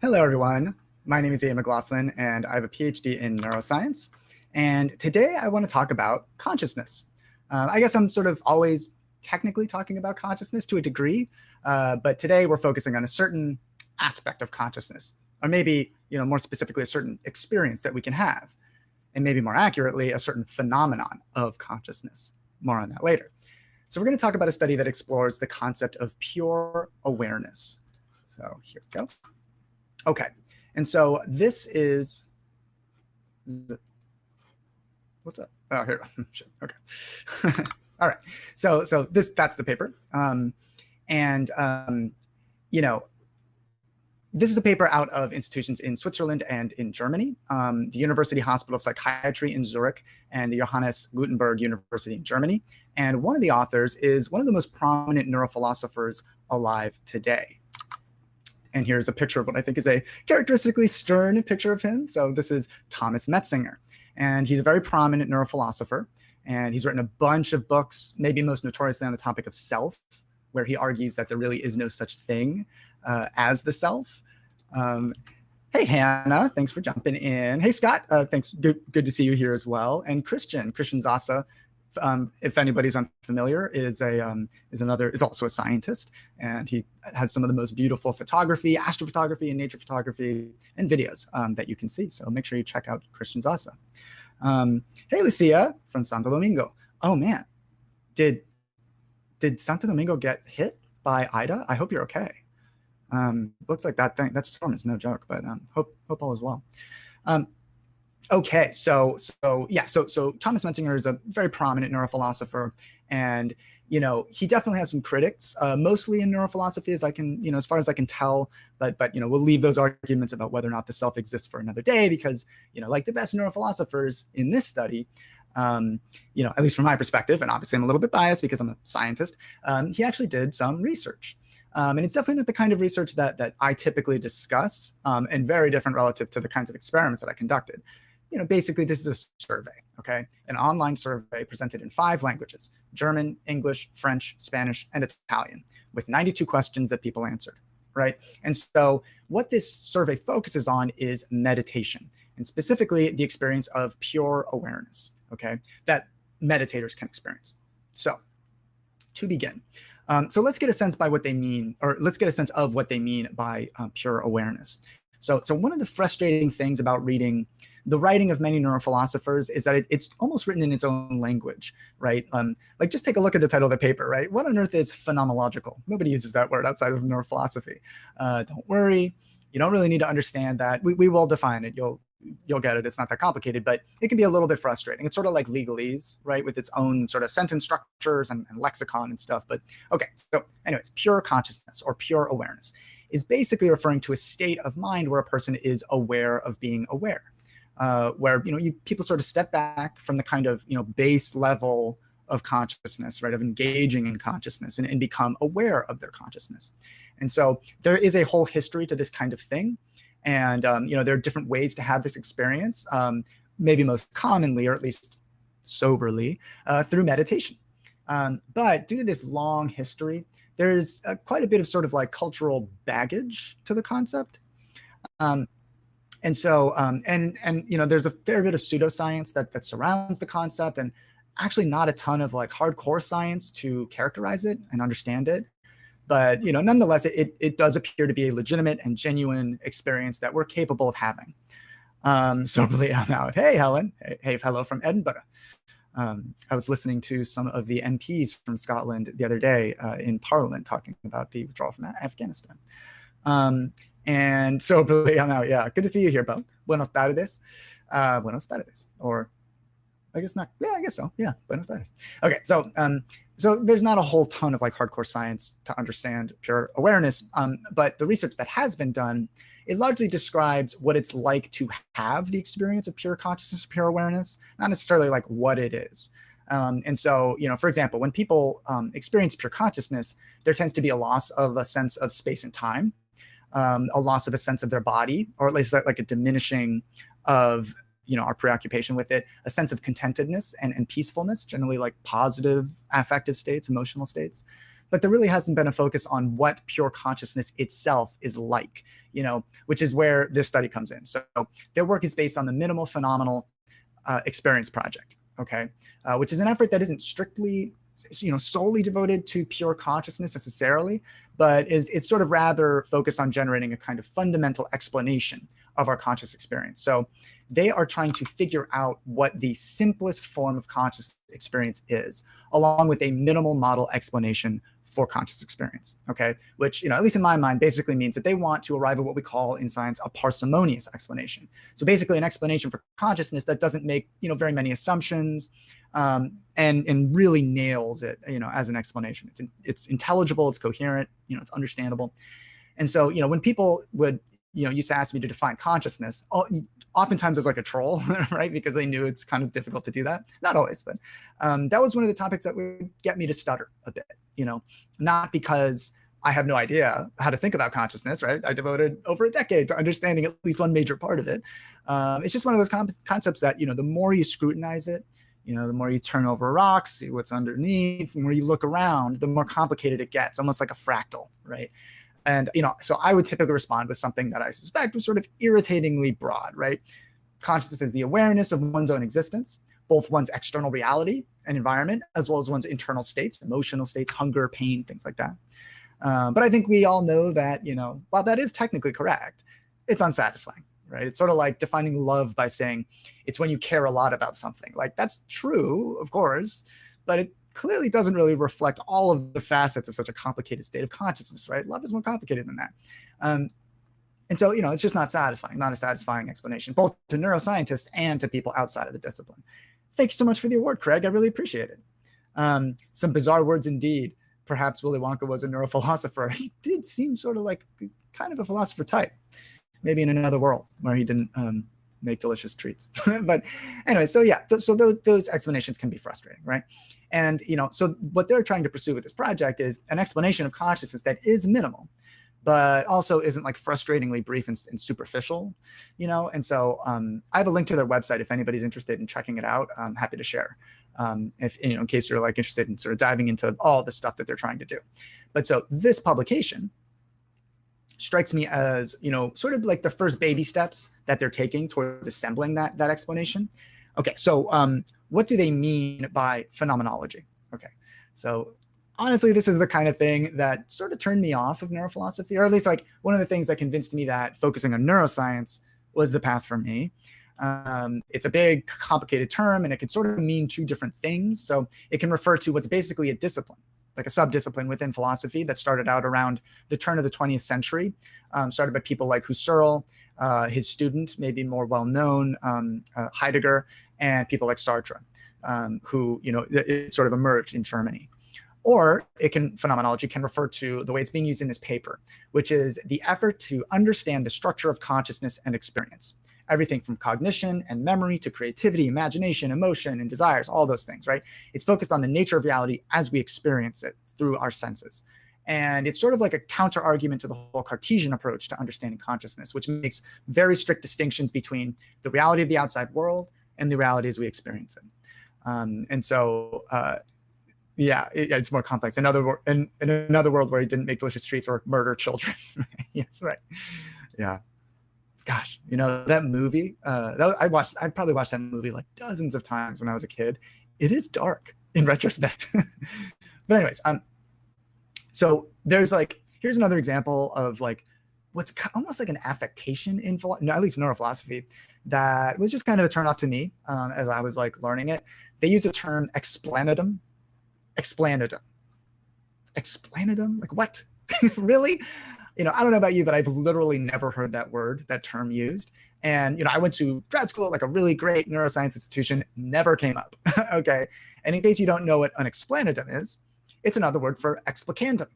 Hello, everyone. My name is Ian McLaughlin, and I have a PhD in neuroscience. And today I want to talk about consciousness. I guess I'm sort of always technically talking about consciousness to a degree, but today we're focusing on a certain aspect of consciousness, or maybe, more specifically, a certain experience that we can have, and maybe more accurately, a certain phenomenon of consciousness. More on that later. So we're going to talk about a study that explores the concept of pure awareness. So here we go. Okay, and so this is, what's up? Oh, here, okay. All right, so that's the paper. This is a paper out of institutions in Switzerland and in Germany, the University Hospital of Psychiatry in Zurich and the Johannes Gutenberg University in Germany. And one of the authors is one of the most prominent neurophilosophers alive today. And here's a picture of what I think is a characteristically stern picture of him. So this is Thomas Metzinger. And he's a very prominent neurophilosopher. And he's written a bunch of books, maybe most notoriously on the topic of self, where he argues that there really is no such thing as the self. Hey, Hannah, thanks for jumping in. Hey, Scott, thanks. Good to see you here as well. And Christian Zasa, if anybody's unfamiliar, is also a scientist, and he has some of the most beautiful photography, astrophotography, and nature photography, and videos that you can see. So make sure you check out Christian Zasa. Hey, Lucia from Santo Domingo. Oh man, did Santo Domingo get hit by Ida? I hope you're okay. Looks like that storm is no joke, but hope all is well. Okay, so Thomas Metzinger is a very prominent neurophilosopher, and he definitely has some critics, mostly in neurophilosophy, as far as I can tell. But we'll leave those arguments about whether or not the self exists for another day, because like the best neurophilosophers in this study, at least from my perspective, and obviously I'm a little bit biased because I'm a scientist, he actually did some research. And it's definitely not the kind of research that I typically discuss, and very different relative to the kinds of experiments that I conducted. Basically, this is a survey, okay? An online survey presented in 5 languages: German, English, French, Spanish, and Italian, with 92 questions that people answered, right? And so what this survey focuses on is meditation, and specifically the experience of pure awareness, okay, that meditators can experience. So to begin, so let's get a sense of what they mean by pure awareness. So one of the frustrating things about reading the writing of many neurophilosophers is that it's almost written in its own language, right? Like, just take a look at the title of the paper, right? What on earth is phenomenological? Nobody uses that word outside of neurophilosophy. Don't worry, you don't really need to understand that. We will define it. You'll get it. It's not that complicated, but it can be a little bit frustrating. It's sort of like legalese, right? With its own sort of sentence structures and lexicon and stuff. But okay, so anyways, pure consciousness or pure awareness is basically referring to a state of mind where a person is aware of being aware, where people sort of step back from the kind of base level of consciousness, right, of engaging in consciousness, and become aware of their consciousness. And so there is a whole history to this kind of thing, and there are different ways to have this experience, maybe most commonly, or at least soberly, through meditation. But due to this long history, there's quite a bit of sort of like cultural baggage to the concept. And so, there's a fair bit of pseudoscience that surrounds the concept, and actually not a ton of like hardcore science to characterize it and understand it. But, nonetheless, it does appear to be a legitimate and genuine experience that we're capable of having. Soberly, I'm out. Hey, Helen. Hey, hello from Edinburgh. I was listening to some of the MPs from Scotland the other day in Parliament talking about the withdrawal from Afghanistan. And soberly, I'm out. Yeah, good to see you here, Bo. Buenos tardes. Buenos tardes. Or I guess not. Yeah, I guess so. Yeah, buenos tardes. Okay, so there's not a whole ton of like hardcore science to understand pure awareness, but the research that has been done, it largely describes what it's like to have the experience of pure consciousness, pure awareness, not necessarily like what it is. And so, for example, when people experience pure consciousness, there tends to be a loss of a sense of space and time, a loss of a sense of their body, or at least like a diminishing of our preoccupation with it, a sense of contentedness and peacefulness, generally like positive affective states, emotional states. but there really hasn't been a focus on what pure consciousness itself is like, which is where this study comes in. So their work is based on the Minimal Phenomenal Experience Project, okay, which is an effort that isn't strictly solely devoted to pure consciousness necessarily, but it's sort of rather focused on generating a kind of fundamental explanation of our conscious experience. So they are trying to figure out what the simplest form of conscious experience is, along with a minimal model explanation for conscious experience, okay? Which, at least in my mind, basically means that they want to arrive at what we call in science a parsimonious explanation. So basically an explanation for consciousness that doesn't make, very many assumptions, and really nails it, as an explanation. It's intelligible, it's coherent, it's understandable. And so, when people would, used to ask me to define consciousness, oftentimes it's like a troll, right? Because they knew it's kind of difficult to do that. Not always, but that was one of the topics that would get me to stutter a bit, not because I have no idea how to think about consciousness, right? I devoted over a decade to understanding at least one major part of it. It's just one of those concepts that, the more you scrutinize it, the more you turn over rocks, see what's underneath, the more you look around, the more complicated it gets, almost like a fractal, right? And, so I would typically respond with something that I suspect was sort of irritatingly broad, right? Consciousness is the awareness of one's own existence, both one's external reality and environment, as well as one's internal states, emotional states, hunger, pain, things like that. But I think we all know that, while that is technically correct, it's unsatisfying, right? It's sort of like defining love by saying it's when you care a lot about something. Like, that's true, of course, but it clearly doesn't really reflect all of the facets of such a complicated state of consciousness, right? Love is more complicated than that. And so, it's just not satisfying, not a satisfying explanation, both to neuroscientists and to people outside of the discipline. Thank you so much for the award, Craig. I really appreciate it. Some bizarre words indeed. Perhaps Willy Wonka was a neurophilosopher. He did seem sort of like kind of a philosopher type, maybe in another world where he didn't make delicious treats. But anyway, so yeah, so those explanations can be frustrating, right? And, so what they're trying to pursue with this project is an explanation of consciousness that is minimal, but also isn't like frustratingly brief and superficial, And so I have a link to their website if anybody's interested in checking it out. I'm happy to share, if in case you're like interested in sort of diving into all the stuff that they're trying to do. But so this publication strikes me as, sort of like the first baby steps that they're taking towards assembling that explanation. Okay, so what do they mean by phenomenology? Okay, so honestly, this is the kind of thing that sort of turned me off of neurophilosophy, or at least like one of the things that convinced me that focusing on neuroscience was the path for me. It's a big, complicated term, and it can sort of mean two different things. So it can refer to what's basically a discipline, like a subdiscipline within philosophy that started out around the turn of the 20th century, started by people like Husserl, his student, maybe more well-known, Heidegger, and people like Sartre, who, it sort of emerged in Germany. Or phenomenology can refer to the way it's being used in this paper, which is the effort to understand the structure of consciousness and experience. Everything from cognition and memory to creativity, imagination, emotion, and desires, all those things, right? It's focused on the nature of reality as we experience it through our senses. And it's sort of like a counter argument to the whole Cartesian approach to understanding consciousness, which makes very strict distinctions between the reality of the outside world and the reality as we experience it. And so, yeah, it's more complex. In another world where he didn't make delicious treats or murder children. Yes, right. Yeah. Gosh, that movie, I probably watched that movie like dozens of times when I was a kid. It is dark in retrospect. But anyways, so here's another example of like what's almost like an affectation in at least neurophilosophy that was just kind of a turn off to me as I was like learning it. They use the term explanadum. Explanadum, like what? Really? I don't know about you, but I've literally never heard that term used. And, I went to grad school at like a really great neuroscience institution, never came up. Okay. And in case you don't know what an explanadum is, it's another word for explicandum.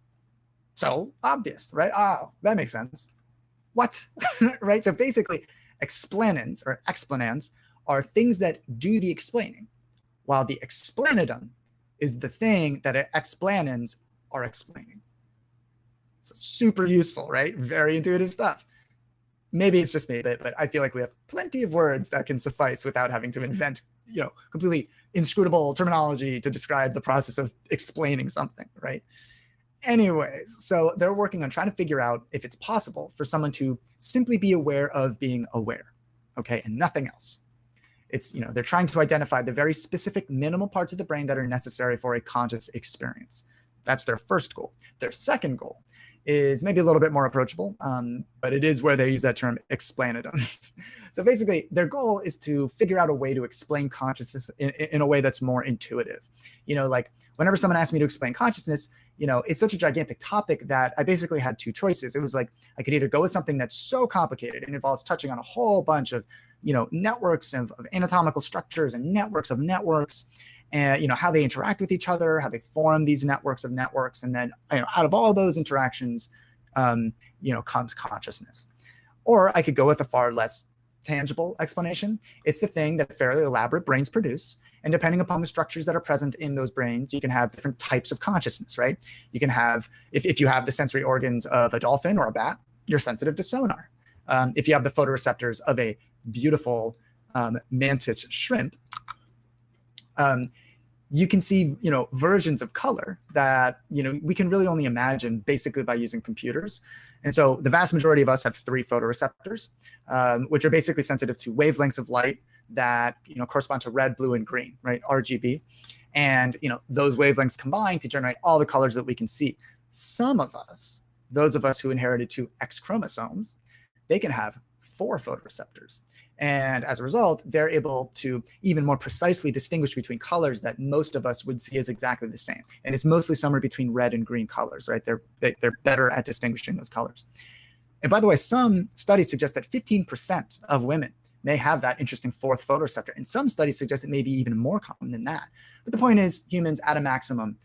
So obvious, right? Oh, that makes sense. What? Right? So basically explanans or explanans are things that do the explaining, while the explanadum is the thing that explanans are explaining. So super useful, right? Very intuitive stuff. Maybe it's just me, but I feel like we have plenty of words that can suffice without having to invent, completely inscrutable terminology to describe the process of explaining something, right? Anyways, so they're working on trying to figure out if it's possible for someone to simply be aware of being aware, okay, and nothing else. It's, they're trying to identify the very specific minimal parts of the brain that are necessary for a conscious experience. That's their first goal. Their second goal is maybe a little bit more approachable, but it is where they use that term explainatum. So basically, their goal is to figure out a way to explain consciousness in a way that's more intuitive. Like whenever someone asked me to explain consciousness, it's such a gigantic topic that I basically had two choices. It was like I could either go with something that's so complicated and involves touching on a whole bunch of networks of anatomical structures and networks of networks, and how they interact with each other, how they form these networks of networks, and then out of all those interactions, comes consciousness. Or I could go with a far less tangible explanation. It's the thing that fairly elaborate brains produce, and depending upon the structures that are present in those brains, you can have different types of consciousness, right? You can have, if you have the sensory organs of a dolphin or a bat, you're sensitive to sonar. If you have the photoreceptors of a beautiful mantis shrimp, you can see, versions of color that, we can really only imagine basically by using computers. And so the vast majority of us have 3 photoreceptors, which are basically sensitive to wavelengths of light that, correspond to red, blue, and green, right? RGB. And, those wavelengths combine to generate all the colors that we can see. Some of us, those of us who inherited 2 X chromosomes, they can have 4 photoreceptors. And as a result, they're able to even more precisely distinguish between colors that most of us would see as exactly the same. And it's mostly somewhere between red and green colors, right? They're better at distinguishing those colors. And by the way, some studies suggest that 15% of women may have that interesting 4th photoreceptor. And some studies suggest it may be even more common than that. But the point is, humans at a maximum,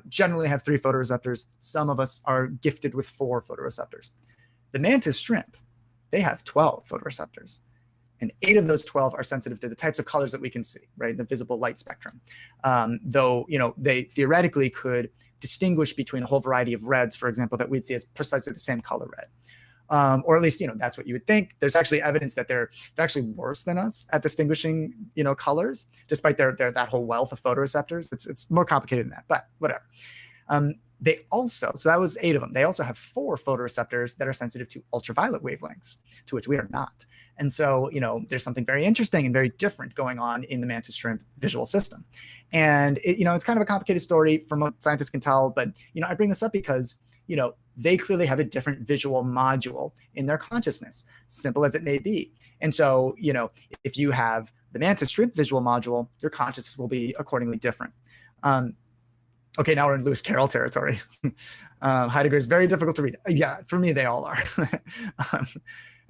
generally have 3 photoreceptors. Some of us are gifted with 4 photoreceptors. The mantis shrimp, they have 12 photoreceptors. And 8 of those 12 are sensitive to the types of colors that we can see, right? The visible light spectrum. Though, they theoretically could distinguish between a whole variety of reds, for example, that we'd see as precisely the same color red. Or at least, that's what you would think. There's actually evidence that they're actually worse than us at distinguishing, colors, despite their that whole wealth of photoreceptors. It's more complicated than that, but whatever. They also, so that was 8 of them. They also have 4 photoreceptors that are sensitive to ultraviolet wavelengths, to which we are not. And so, there's something very interesting and very different going on in the mantis shrimp visual system. And, it's kind of a complicated story from what scientists can tell. But, I bring this up because, they clearly have a different visual module in their consciousness, simple as it may be. And so, if you have the mantis shrimp visual module, your consciousness will be accordingly different. Okay, now we're in Lewis Carroll territory. Heidegger is very difficult to read. Yeah, for me, they all are.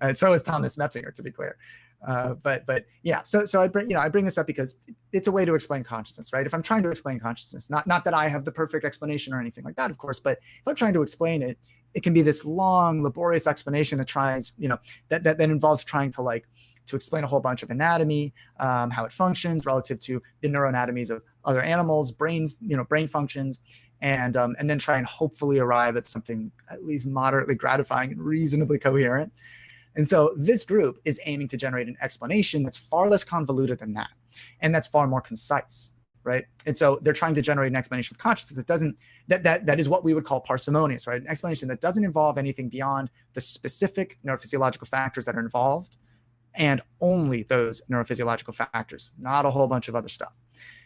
And so is Thomas Metzinger, to be clear. But yeah, so I bring this up because it's a way to explain consciousness, right? If I'm trying to explain consciousness, not that I have the perfect explanation or anything like that, of course, but if I'm trying to explain it, it can be this long, laborious explanation that tries, that involves trying to explain a whole bunch of anatomy, how it functions relative to the neuroanatomies of other animals, brains, brain functions, and then try and hopefully arrive at something at least moderately gratifying and reasonably coherent. And so this group is aiming to generate an explanation that's far less convoluted than that, and that's far more concise, right? And so they're trying to generate an explanation of consciousness that doesn't, that is what we would call parsimonious, right? An explanation that doesn't involve anything beyond the specific neurophysiological factors that are involved, and only those neurophysiological factors, not a whole bunch of other stuff.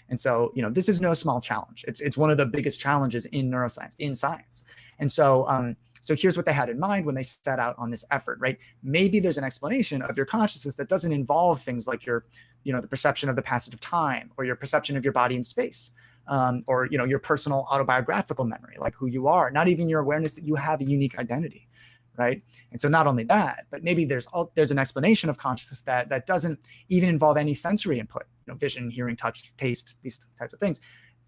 And so, this is no small challenge. It's one of the biggest challenges in neuroscience, in science. And so, so here's what they had in mind when they set out on this effort, right? Maybe there's an explanation of your consciousness that doesn't involve things like your, the perception of the passage of time, or your perception of your body in space, or, your personal autobiographical memory, like who you are, not even your awareness that you have a unique identity. Right. And so not only that, but maybe there's an explanation of consciousness that doesn't even involve any sensory input, vision, hearing, touch, taste, these types of things,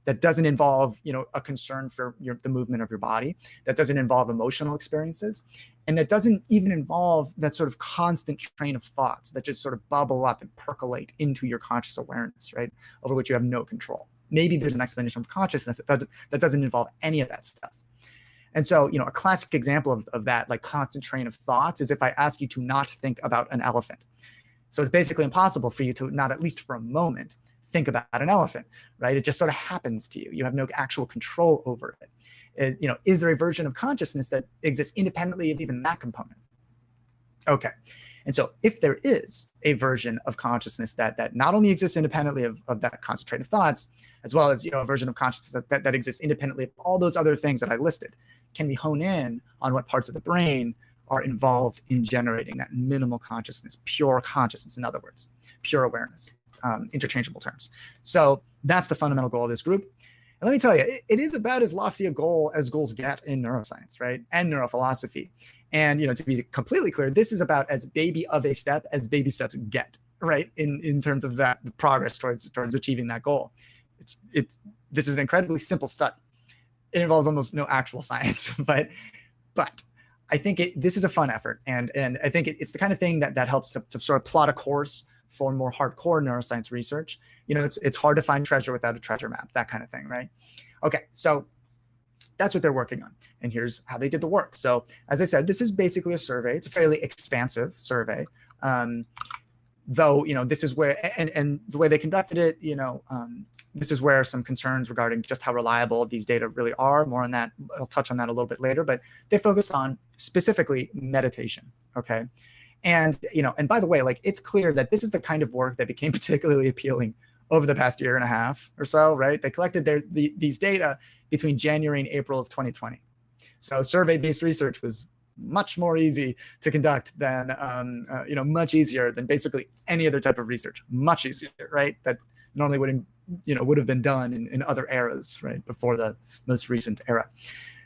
that doesn't involve, a concern for the movement of your body, that doesn't involve emotional experiences, and that doesn't even involve that sort of constant train of thoughts that just sort of bubble up and percolate into your conscious awareness, right, over which you have no control. Maybe there's an explanation of consciousness that doesn't involve any of that stuff. And so, a classic example of that, like constant train of thoughts, is if I ask you to not think about an elephant. So it's basically impossible for you to not, at least for a moment, think about an elephant, right? It just sort of happens to you. You have no actual control over it. Is there a version of consciousness that exists independently of even that component? Okay. And so if there is a version of consciousness that not only exists independently of that concentrated thoughts, as well as a version of consciousness that exists independently of all those other things that I listed, can we hone in on what parts of the brain are involved in generating that minimal consciousness, pure consciousness, in other words, pure awareness, interchangeable terms. So that's the fundamental goal of this group. And let me tell you, it is about as lofty a goal as goals get in neuroscience, right? And neurophilosophy. And, to be completely clear, this is about as baby of a step as baby steps get, right? In terms of that progress towards achieving that goal. This is an incredibly simple study. It involves almost no actual science, but I think this is a fun effort. And I think it's the kind of thing that helps to sort of plot a course for more hardcore neuroscience research. It's hard to find treasure without a treasure map, that kind of thing, right? Okay, so that's what they're working on. And here's how they did the work. So as I said, this is basically a survey. It's a fairly expansive survey. Though, this is where, and the way they conducted it, this is where some concerns regarding just how reliable these data really are. More on that, I'll touch on that a little bit later, but they focused on specifically meditation, okay? And, and by the way, it's clear that this is the kind of work that became particularly appealing over the past year and a half or so, right? They collected these data between January and April of 2020. So survey-based research was much more easy to conduct than, much easier than basically any other type of research, much easier, right? That normally would have been done in other eras, right? Before the most recent era.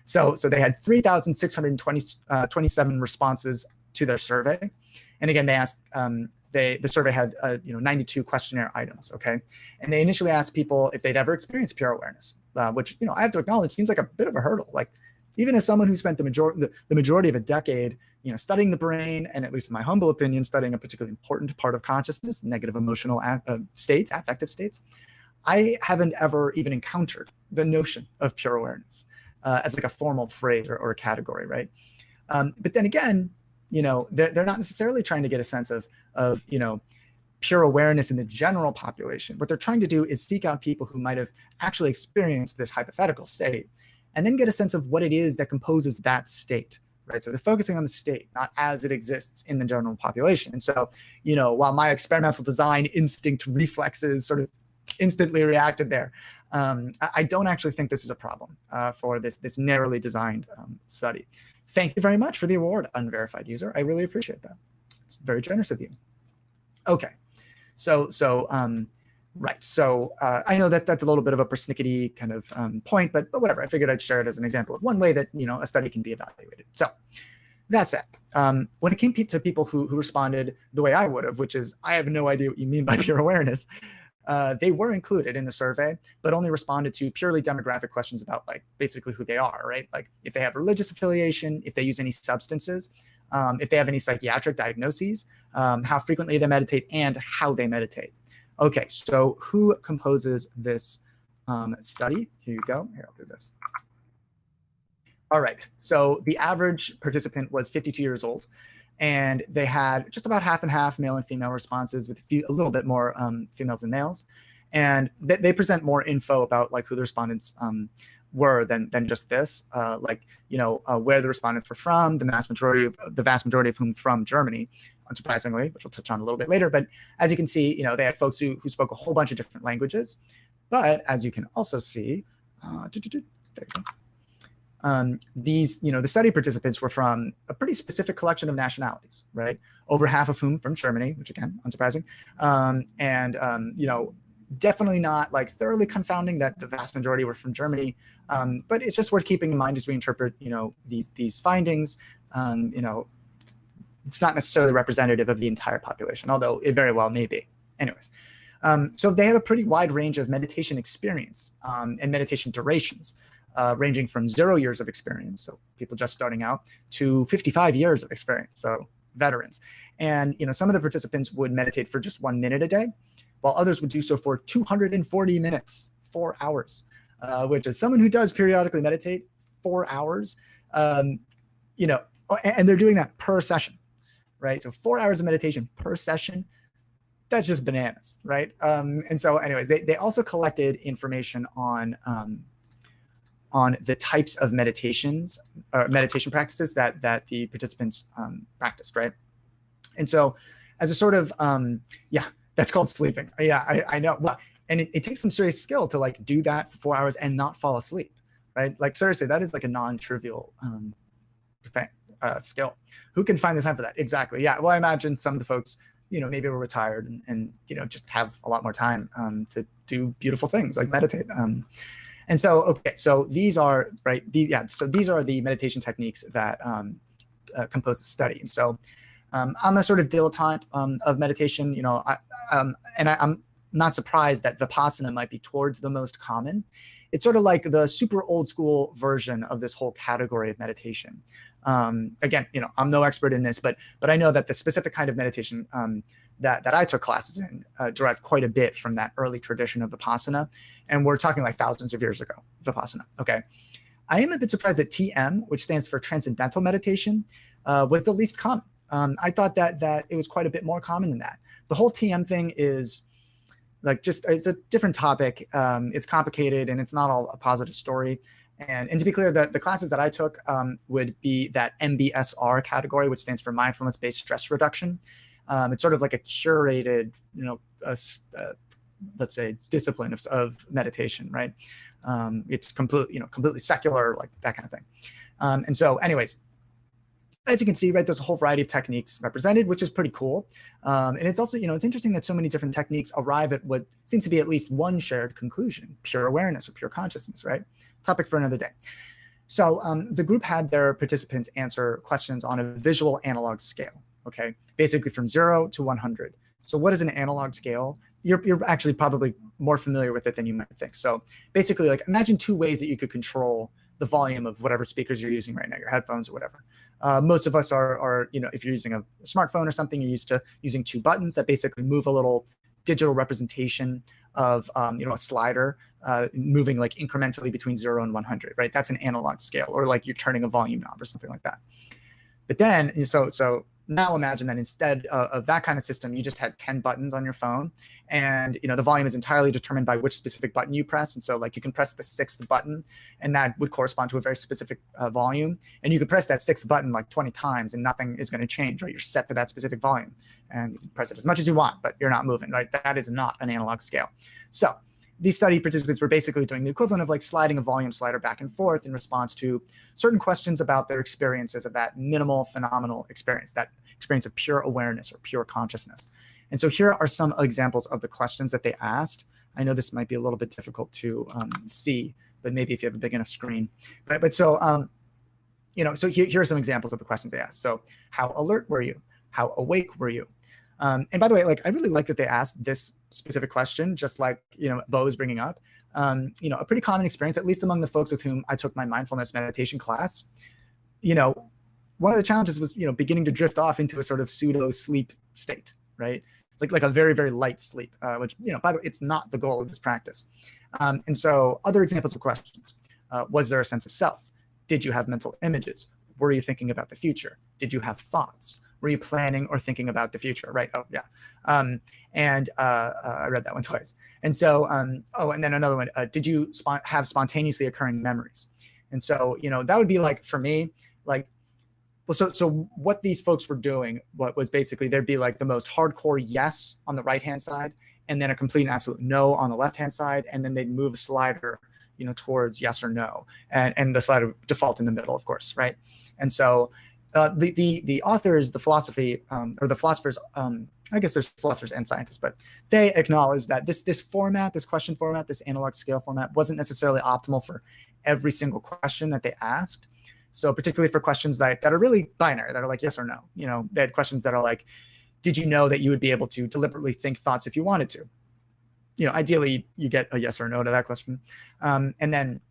So they had 3,627 responses to their survey. And again, they asked, the survey had 92 questionnaire items, okay? And they initially asked people if they'd ever experienced pure awareness, which I have to acknowledge seems like a bit of a hurdle. Like, even as someone who spent the majority of a decade, studying the brain, and at least in my humble opinion, studying a particularly important part of consciousness, negative emotional states, affective states, I haven't ever even encountered the notion of pure awareness as like a formal phrase or a category, right? But then again, they're not necessarily trying to get a sense of pure awareness in the general population. What they're trying to do is seek out people who might have actually experienced this hypothetical state, and then get a sense of what it is that composes that state, right? So they're focusing on the state, not as it exists in the general population. And so, while my experimental design instinct reflexes sort of instantly reacted there, I don't actually think this is a problem for this narrowly designed study. Thank you very much for the award, unverified user. I really appreciate that. It's very generous of you. Okay, right. So I know that that's a little bit of a persnickety kind of point, but whatever. I figured I'd share it as an example of one way that a study can be evaluated. So that said, when it came to people who responded the way I would have, which is I have no idea what you mean by pure awareness, they were included in the survey, but only responded to purely demographic questions about basically who they are, right? Like if they have religious affiliation, if they use any substances, if they have any psychiatric diagnoses, how frequently they meditate, and how they meditate. Okay, so who composes this study? Here you go. Here, I'll do this. All right, so the average participant was 52 years old, and they had just about half and half male and female responses, with a little bit more females and males. And they present more info about who the respondents were than just this, where the respondents were from, the vast majority of whom from Germany, unsurprisingly, which we'll touch on a little bit later. But as you can see, they had folks who spoke a whole bunch of different languages. But as you can also see, there you go. The study participants were from a pretty specific collection of nationalities, right? Over half of whom from Germany, which again, unsurprising. Definitely not thoroughly confounding that the vast majority were from Germany. But it's just worth keeping in mind as we interpret, these findings. It's not necessarily representative of the entire population, although it very well may be. Anyways, so they had a pretty wide range of meditation experience and meditation durations, ranging from 0 years of experience, so people just starting out, to 55 years of experience, so veterans. And some of the participants would meditate for just 1 minute a day, while others would do so for 240 minutes, 4 hours, which as someone who does periodically meditate 4 hours, and they're doing that per session, right? So 4 hours of meditation per session, that's just bananas, right? And so anyways, they also collected information on on the types of meditations or meditation practices that the participants practiced, right? And so as a sort of, yeah, that's called sleeping. Yeah, I know. Well, and it takes some serious skill to like do that for 4 hours and not fall asleep, right? Like seriously, that is like a non-trivial thing, skill. Who can find the time for that? Exactly. Yeah. Well, I imagine some of the folks, maybe we're retired and just have a lot more time to do beautiful things like meditate. And so, okay, so these are, right, so these are the meditation techniques that compose the study. And so I'm a sort of dilettante of meditation, I'm not surprised that Vipassana might be towards the most common. It's sort of like the super old school version of this whole category of meditation. Again, I'm no expert in this, but I know that the specific kind of meditation that I took classes in derived quite a bit from that early tradition of Vipassana. And we're talking like thousands of years ago, Vipassana. Okay. I am a bit surprised that TM, which stands for Transcendental Meditation, was the least common. I thought that it was quite a bit more common than that. The whole TM thing is like it's a different topic. It's complicated and it's not all a positive story. And to be clear, the classes that I took would be that MBSR category, which stands for mindfulness-based stress reduction. It's sort of like a curated, let's say, discipline of meditation, right? It's completely secular, like that kind of thing. And so, anyways, as you can see, right, there's a whole variety of techniques represented, which is pretty cool. And it's also, it's interesting that so many different techniques arrive at what seems to be at least one shared conclusion: pure awareness or pure consciousness, right? Topic for another day. So the group had their participants answer questions on a visual analog scale, okay? Basically from 0 to 100. So what is an analog scale? You're actually probably more familiar with it than you might think. So basically, like, imagine two ways that you could control the volume of whatever speakers you're using right now, your headphones or whatever. Most of us are, if you're using a smartphone or something, you're used to using two buttons that basically move a little digital representation of, a slider moving like incrementally between 0 and 100, right? That's an analog scale, or like you're turning a volume knob or something like that. But then, so now imagine that instead of that kind of system, you just had 10 buttons on your phone, and the volume is entirely determined by which specific button you press. And so like you can press the 6th button, and that would correspond to a very specific volume. And you could press that 6th button like 20 times and nothing is going to change, right? You're set to that specific volume, and you can press it as much as you want, but you're not moving, right? That is not an analog scale. So these study participants were basically doing the equivalent of like sliding a volume slider back and forth in response to certain questions about their experiences of that minimal phenomenal experience, that experience of pure awareness or pure consciousness. And so here are some examples of the questions that they asked. I know this might be a little bit difficult to see, but maybe if you have a big enough screen. But so, so here are some examples of the questions they asked. So how alert were you? How awake were you? And by the way, like, I really like that they asked this specific question, just like, Bo is bringing up, a pretty common experience, at least among the folks with whom I took my mindfulness meditation class. One of the challenges was, beginning to drift off into a sort of pseudo sleep state, right? Like a very, very light sleep, which, by the way, it's not the goal of this practice. And so other examples of questions, was there a sense of self? Did you have mental images? Were you thinking about the future? Did you have thoughts? Were you planning or thinking about the future, right? Oh, yeah. I read that one twice. And so, and then another one, did you have spontaneously occurring memories? And so, that would be like, for me, like, well, so what these folks were doing, what was basically, there'd be like the most hardcore yes on the right-hand side, and then a complete and absolute no on the left-hand side, and then they'd move a slider, towards yes or no, and the slider would default in the middle, of course, right? And so the authors, the philosophy, or the philosophers, I guess there's philosophers and scientists, but they acknowledge that this format, this question format, this analog scale format wasn't necessarily optimal for every single question that they asked. So particularly for questions that are really binary, that are like yes or no. They had questions that are like, did you know that you would be able to deliberately think thoughts if you wanted to? Ideally, you get a yes or no to that question. And then,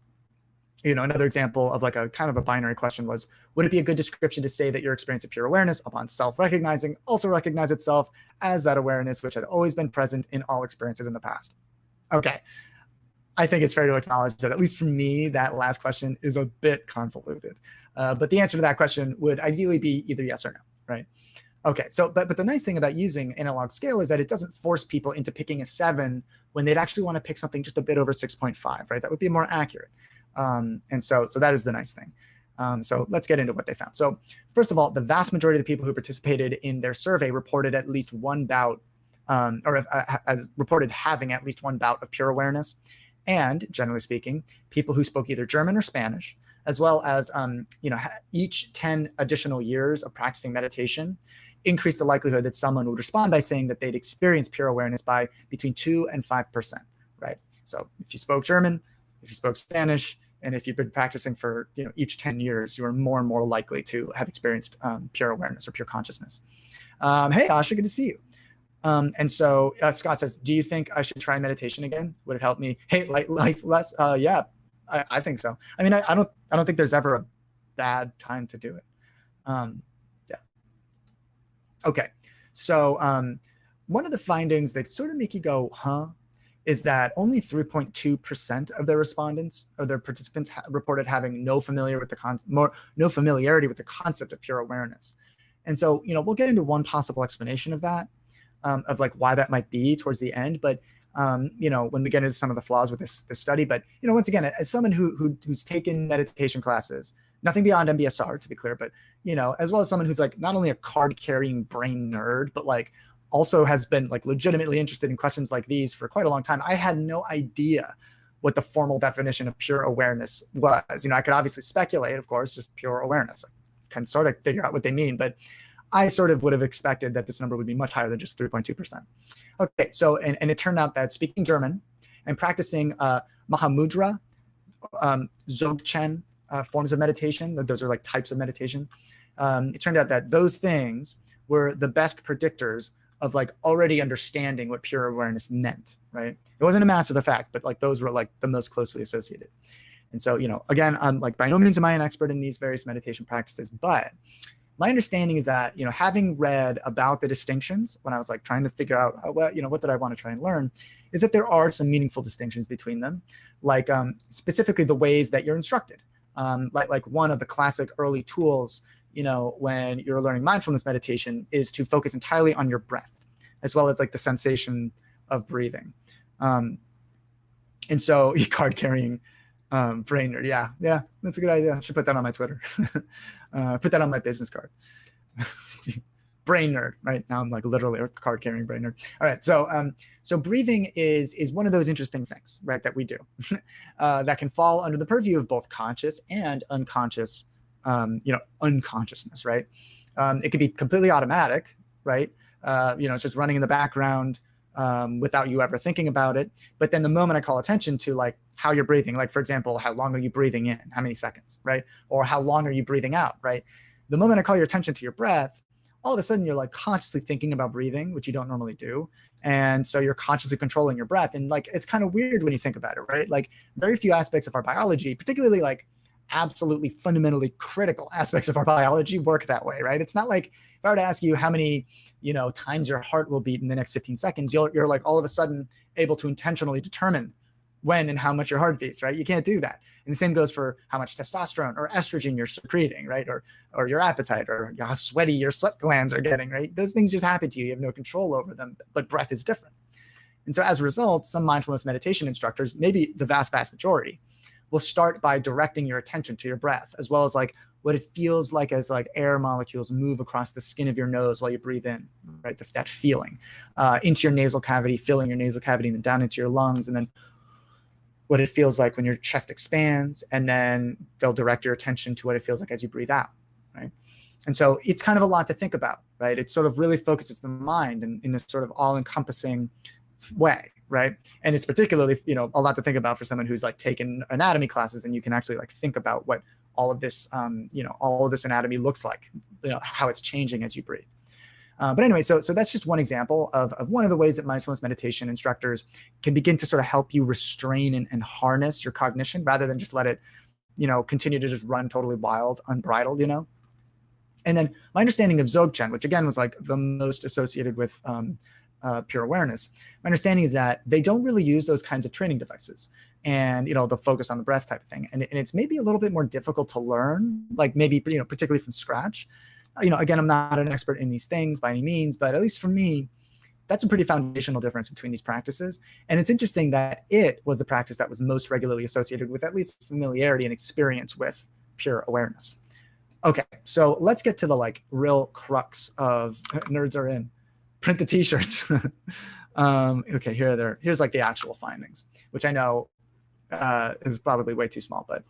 another example of like a kind of a binary question was, would it be a good description to say that your experience of pure awareness upon self-recognizing also recognize itself as that awareness which had always been present in all experiences in the past? Okay. I think it's fair to acknowledge that, at least for me, that last question is a bit convoluted. But the answer to that question would ideally be either yes or no, right? Okay, so but the nice thing about using analog scale is that it doesn't force people into picking a 7 when they'd actually want to pick something just a bit over 6.5, right? That would be more accurate. And so that is the nice thing. So let's get into what they found. So first of all, the vast majority of the people who participated in their survey reported at least one bout, as reported having at least one bout of pure awareness. And generally speaking, people who spoke either German or Spanish, as well as each 10 additional years of practicing meditation, increased the likelihood that someone would respond by saying that they'd experienced pure awareness by between 2 and 5%, right? So if you spoke German, if you spoke Spanish, and if you've been practicing for each 10 years, you are more and more likely to have experienced pure awareness or pure consciousness. Hey, Asha, good to see you. And so Scott says, do you think I should try meditation again? Would it help me hate life less? Yeah, I think so. I mean, I don't think there's ever a bad time to do it. Yeah. Okay. So one of the findings that sort of make you go, huh, is that only 3.2% of their respondents or their participants reported having no familiarity with the concept of pure awareness. And so, we'll get into one possible explanation of that, of like why that might be towards the end. But when we get into some of the flaws with this study, but once again, as someone who's taken meditation classes, nothing beyond MBSR to be clear, but as well as someone who's like not only a card-carrying brain nerd, but like also has been like legitimately interested in questions like these for quite a long time, I had no idea what the formal definition of pure awareness was. I could obviously speculate, of course, just pure awareness. I can sort of figure out what they mean, but I sort of would have expected that this number would be much higher than just 3.2%. Okay, so, and it turned out that speaking German and practicing Mahamudra, Dzogchen forms of meditation, those are like types of meditation, it turned out that those things were the best predictors of like already understanding what pure awareness meant, right? It wasn't a massive effect, but like those were like the most closely associated. And so, again, I'm like by no means am I an expert in these various meditation practices, but my understanding is that, having read about the distinctions when I was like trying to figure out, what did I want to try and learn, is that there are some meaningful distinctions between them, like specifically the ways that you're instructed. Like one of the classic early tools, when you're learning mindfulness meditation is to focus entirely on your breath, as well as like the sensation of breathing. And so card carrying brain nerd. Yeah, that's a good idea. I should put that on my Twitter. Put that on my business card. Brain nerd, right? Now I'm like literally a card carrying brain nerd. All right. So breathing is one of those interesting things, right, that we do that can fall under the purview of both conscious and unconscious, unconsciousness, right? It could be completely automatic, right? It's just running in the background without you ever thinking about it. But then the moment I call attention to like how you're breathing, like for example, how long are you breathing in? How many seconds, right? Or how long are you breathing out, right? The moment I call your attention to your breath, all of a sudden you're like consciously thinking about breathing, which you don't normally do. And so you're consciously controlling your breath. And like, it's kind of weird when you think about it, right? Like very few aspects of our biology, particularly like absolutely fundamentally critical aspects of our biology work that way, right? It's not like if I were to ask you how many, times your heart will beat in the next 15 seconds, you're like all of a sudden able to intentionally determine when and how much your heart beats, right? You can't do that. And the same goes for how much testosterone or estrogen you're secreting, right? Or your appetite or how sweaty your sweat glands are getting, right? Those things just happen to you. You have no control over them, but breath is different. And so as a result, some mindfulness meditation instructors, maybe the vast majority, will start by directing your attention to your breath, as well as like what it feels like as like air molecules move across the skin of your nose while you breathe in, right? That feeling into your nasal cavity, filling your nasal cavity, and then down into your lungs, and then what it feels like when your chest expands, and then they'll direct your attention to what it feels like as you breathe out, right? And so it's kind of a lot to think about, right? It sort of really focuses the mind in a sort of all-encompassing way, right? And it's particularly, a lot to think about for someone who's like taken anatomy classes, and you can actually like think about what all of this, all of this anatomy looks like, how it's changing as you breathe. But anyway, so that's just one example of one of the ways that mindfulness meditation instructors can begin to sort of help you restrain and harness your cognition rather than just let it, continue to just run totally wild, unbridled, And then my understanding of Dzogchen, which again was like the most associated with pure awareness, my understanding is that they don't really use those kinds of training devices and, the focus on the breath type of thing. And it's maybe a little bit more difficult to learn, like maybe, particularly from scratch. Again, I'm not an expert in these things by any means, but at least for me, That's a pretty foundational difference between these practices. And it's interesting that it was the practice that was most regularly associated with at least familiarity and experience with pure awareness. Okay, so let's get to the like real crux of nerds are in. Print the t-shirts. Okay, here's like the actual findings, which I know is probably way too small, but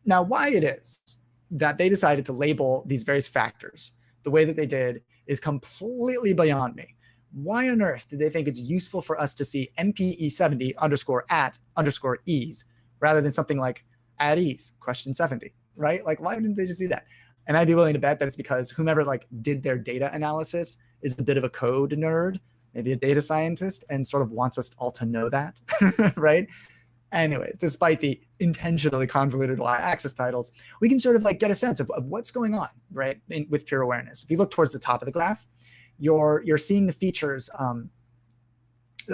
now why it is that they decided to label these various factors the way that they did is completely beyond me. Why on earth did they think it's useful for us to see MPE70 underscore at underscore ease rather than something like at ease question 70, right? Like, why didn't they just do that? And I'd be willing to bet that it's because whomever like did their data analysis is a bit of a code nerd, maybe a data scientist, and sort of wants us all to know that, right? Anyways, despite the intentionally convoluted y-axis titles, we can sort of like get a sense of what's going on, right, with pure awareness. If you look towards the top of the graph, you're seeing the features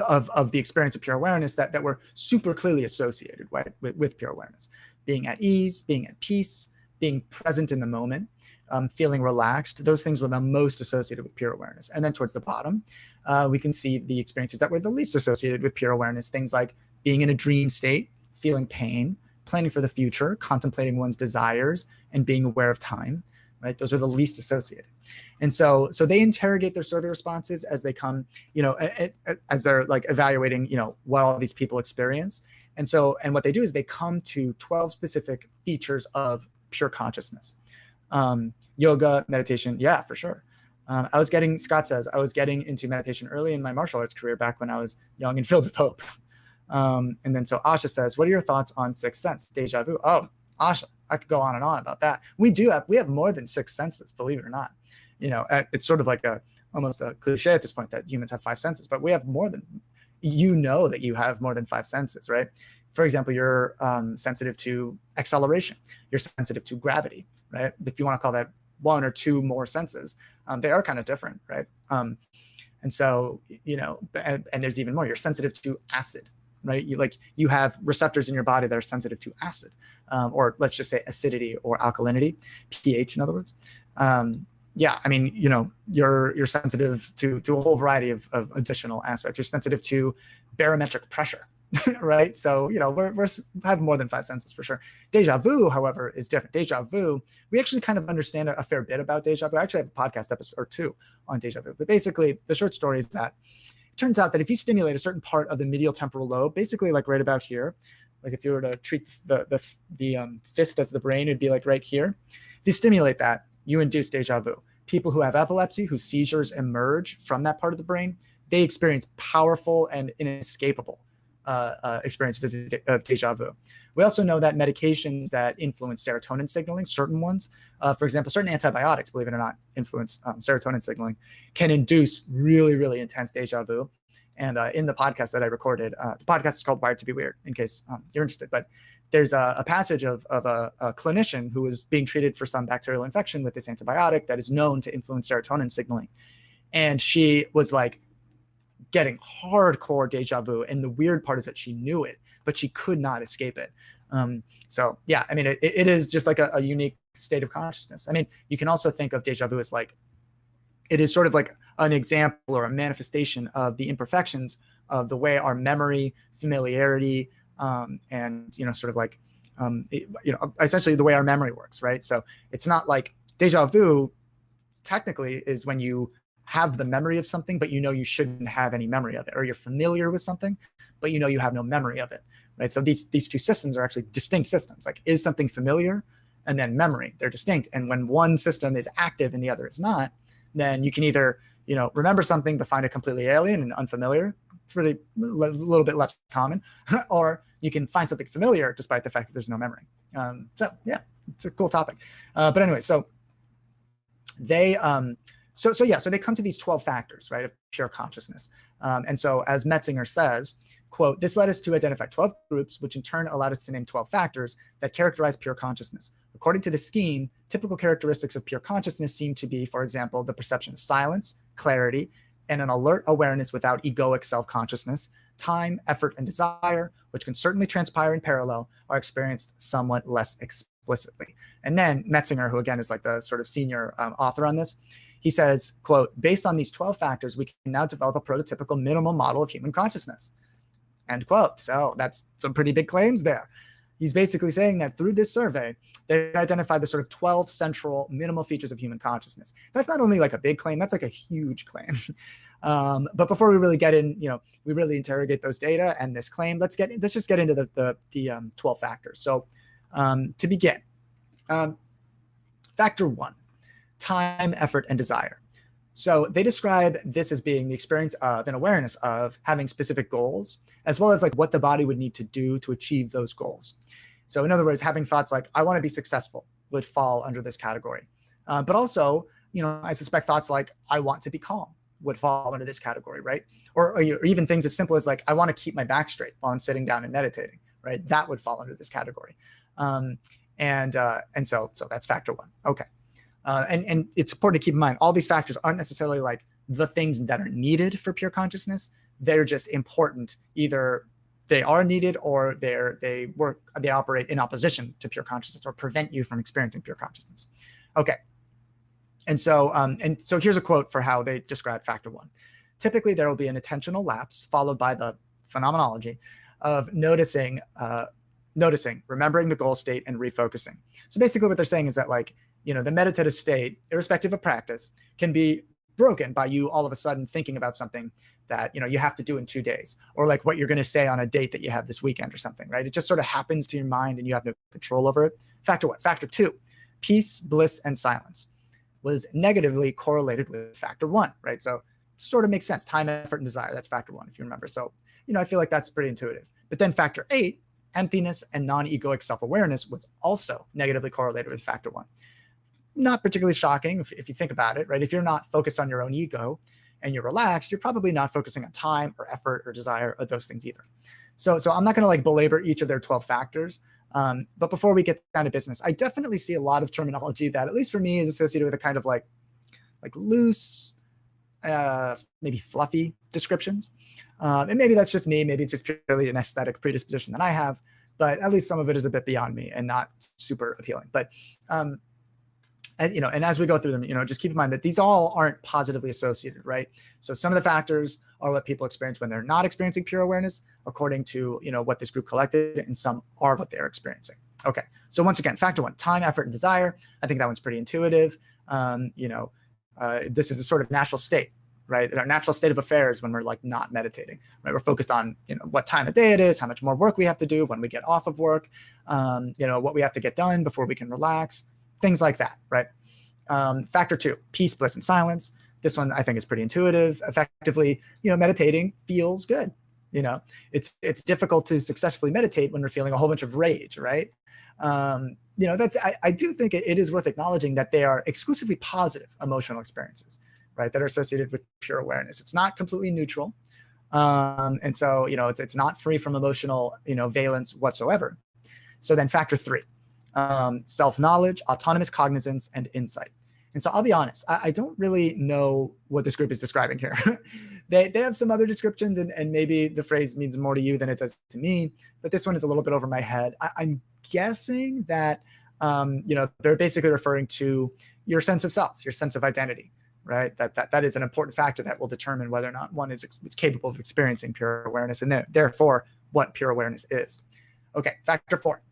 of the experience of pure awareness that were super clearly associated, right, with pure awareness. Being at ease, being at peace, being present in the moment, feeling relaxed. Those things were the most associated with pure awareness. And then towards the bottom, we can see the experiences that were the least associated with pure awareness, things like being in a dream state, feeling pain, planning for the future, contemplating one's desires, and being aware of time, right? Those are the least associated. And so they interrogate their survey responses as they come, as they're like evaluating, what all these people experience. And what they do is they come to 12 specific features of pure consciousness. Yoga, meditation, yeah, for sure. Scott says, I was getting into meditation early in my martial arts career back when I was young and filled with hope. And then so Asha says, what are your thoughts on sixth sense, deja vu? Oh, Asha, I could go on and on about that. We have more than six senses, believe it or not. It's sort of like almost a cliche at this point that humans have five senses, but we have more than, that you have more than five senses, right? For example, you're sensitive to acceleration. You're sensitive to gravity, right? If you want to call that one or two more senses, they are kind of different, right? And there's even more. You're sensitive to acid, right? You have receptors in your body that are sensitive to acid, or let's just say acidity or alkalinity, pH in other words. You're sensitive to a whole variety of additional aspects. You're sensitive to barometric pressure, right? So, we have more than five senses for sure. Deja vu, however, is different. Deja vu, we actually kind of understand a fair bit about deja vu. I actually have a podcast episode or two on deja vu. But basically, the short story is that it turns out that if you stimulate a certain part of the medial temporal lobe, basically like right about here, like if you were to treat the fist as the brain, it'd be like right here. If you stimulate that, you induce deja vu. People who have epilepsy, whose seizures emerge from that part of the brain, they experience powerful and inescapable experiences of deja vu. We also know that medications that influence serotonin signaling, certain ones, for example, certain antibiotics, believe it or not, influence serotonin signaling, can induce really, really intense deja vu. And in the podcast that I recorded, the podcast is called Wired to be Weird, in case you're interested. But there's a passage of a clinician who was being treated for some bacterial infection with this antibiotic that is known to influence serotonin signaling. And she was like getting hardcore deja vu. And the weird part is that she knew it, but she could not escape it. It is just like a unique state of consciousness. I mean, you can also think of deja vu as like, it is sort of like an example or a manifestation of the imperfections of the way our memory, familiarity, essentially the way our memory works, right? So it's not like deja vu technically is when you have the memory of something, but you shouldn't have any memory of it, or you're familiar with something, but you have no memory of it, right? So these two systems are actually distinct systems. Like, is something familiar, and then memory, they're distinct. And when one system is active and the other is not, then you can either remember something but find it completely alien and unfamiliar, pretty little bit less common, or you can find something familiar despite the fact that there's no memory. It's a cool topic. But anyway, so they come to these 12 factors, right, of pure consciousness. And so as Metzinger says, quote, this led us to identify 12 groups, which in turn allowed us to name 12 factors that characterize pure consciousness. According to the scheme, typical characteristics of pure consciousness seem to be, for example, the perception of silence, clarity, and an alert awareness without egoic self-consciousness. Time, effort, and desire, which can certainly transpire in parallel, are experienced somewhat less explicitly. And then Metzinger, who again is like the sort of senior author on this, he says, quote, based on these 12 factors, we can now develop a prototypical minimal model of human consciousness, end quote. So that's some pretty big claims there. He's basically saying that through this survey, they identified the sort of 12 central minimal features of human consciousness. That's not only like a big claim, that's like a huge claim. But before we really get in, we really interrogate those data and this claim, let's just get into the 12 factors. So to begin, factor 1, time, effort, and desire. So they describe this as being the experience of and awareness of having specific goals, as well as like what the body would need to do to achieve those goals. So in other words, having thoughts like, I want to be successful would fall under this category. But also, I suspect thoughts like, I want to be calm would fall under this category, right? Or even things as simple as like, I want to keep my back straight while I'm sitting down and meditating, right? That would fall under this category. And so that's factor 1. Okay. And it's important to keep in mind, all these factors aren't necessarily like the things that are needed for pure consciousness. They're just important. Either they are needed or they operate in opposition to pure consciousness or prevent you from experiencing pure consciousness. Okay. And so here's a quote for how they describe factor 1. Typically, there will be an attentional lapse followed by the phenomenology of noticing, remembering the goal state and refocusing. So basically what they're saying is that like, the meditative state, irrespective of practice, can be broken by you all of a sudden thinking about something that, you have to do in 2 days, or like what you're going to say on a date that you have this weekend or something, right? It just sort of happens to your mind and you have no control over it. Factor 1. Factor 2, peace, bliss, and silence was negatively correlated with factor 1, right? So sort of makes sense. Time, effort, and desire. That's factor 1, if you remember. So, I feel like that's pretty intuitive. But then factor 8, emptiness and non-egoic self-awareness was also negatively correlated with factor 1. Not particularly shocking if you think about it, right? If you're not focused on your own ego and you're relaxed, you're probably not focusing on time or effort or desire or those things either. So I'm not going to like belabor each of their 12 factors. But before we get down to business, I definitely see a lot of terminology that, at least for me, is associated with a kind of like loose, maybe fluffy descriptions. And maybe that's just me. Maybe it's just purely an aesthetic predisposition that I have. But at least some of it is a bit beyond me and not super appealing. But and as we go through them, just keep in mind that these all aren't positively associated, right? So some of the factors are what people experience when they're not experiencing pure awareness, according to, what this group collected, and some are what they're experiencing. Okay, so once again, factor 1, time, effort, and desire. I think that one's pretty intuitive. This is a sort of natural state, right? Our natural state of affairs when we're like not meditating, right? We're focused on, what time of day it is, how much more work we have to do when we get off of work, what we have to get done before we can relax. Things like that, right? Factor 2, peace, bliss, and silence. This one I think is pretty intuitive. Effectively, meditating feels good. It's difficult to successfully meditate when we're feeling a whole bunch of rage, right? I do think it is worth acknowledging that they are exclusively positive emotional experiences, right? That are associated with pure awareness. It's not completely neutral. And so, it's not free from emotional, valence whatsoever. So then factor 3, self-knowledge, autonomous cognizance, and insight. And so I'll be honest, I don't really know what this group is describing here. They have some other descriptions, and maybe the phrase means more to you than it does to me, but this one is a little bit over my head. I'm guessing that, they're basically referring to your sense of self, your sense of identity, right? That is an important factor that will determine whether or not one is capable of experiencing pure awareness, and therefore what pure awareness is. Okay, factor 4.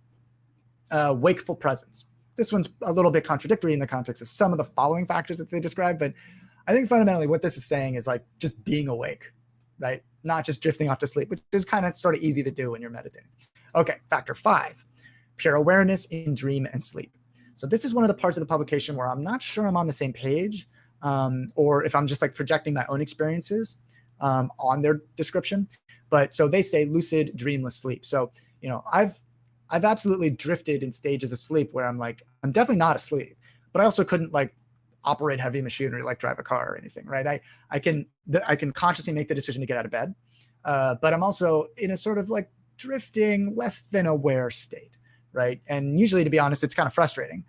Wakeful presence. This one's a little bit contradictory in the context of some of the following factors that they describe, but I think fundamentally what this is saying is like just being awake, right? Not just drifting off to sleep, which is kind of sort of easy to do when you're meditating. Okay, factor 5, pure awareness in dream and sleep. So this is one of the parts of the publication where I'm not sure I'm on the same page, or if I'm just like projecting my own experiences on their description. But so they say lucid, dreamless sleep. So, I've absolutely drifted in stages of sleep where I'm definitely not asleep, but I also couldn't like operate heavy machinery, like drive a car or anything, right? I can consciously make the decision to get out of bed, but I'm also in a sort of like drifting, less than aware state, right? And usually, to be honest, it's kind of frustrating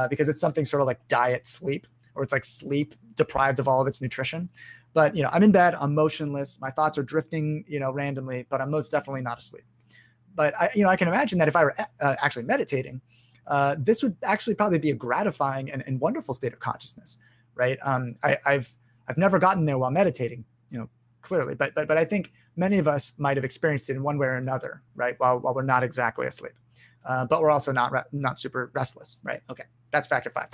because it's something sort of like diet sleep, or it's like sleep deprived of all of its nutrition. But I'm in bed, I'm motionless, my thoughts are drifting, randomly, but I'm most definitely not asleep. But I can imagine that if I were actually meditating, this would actually probably be a gratifying and wonderful state of consciousness, right? I've never gotten there while meditating, clearly, but I think many of us might have experienced it in one way or another, right? While we're not exactly asleep, but we're also not super restless, right? Okay, that's factor 5.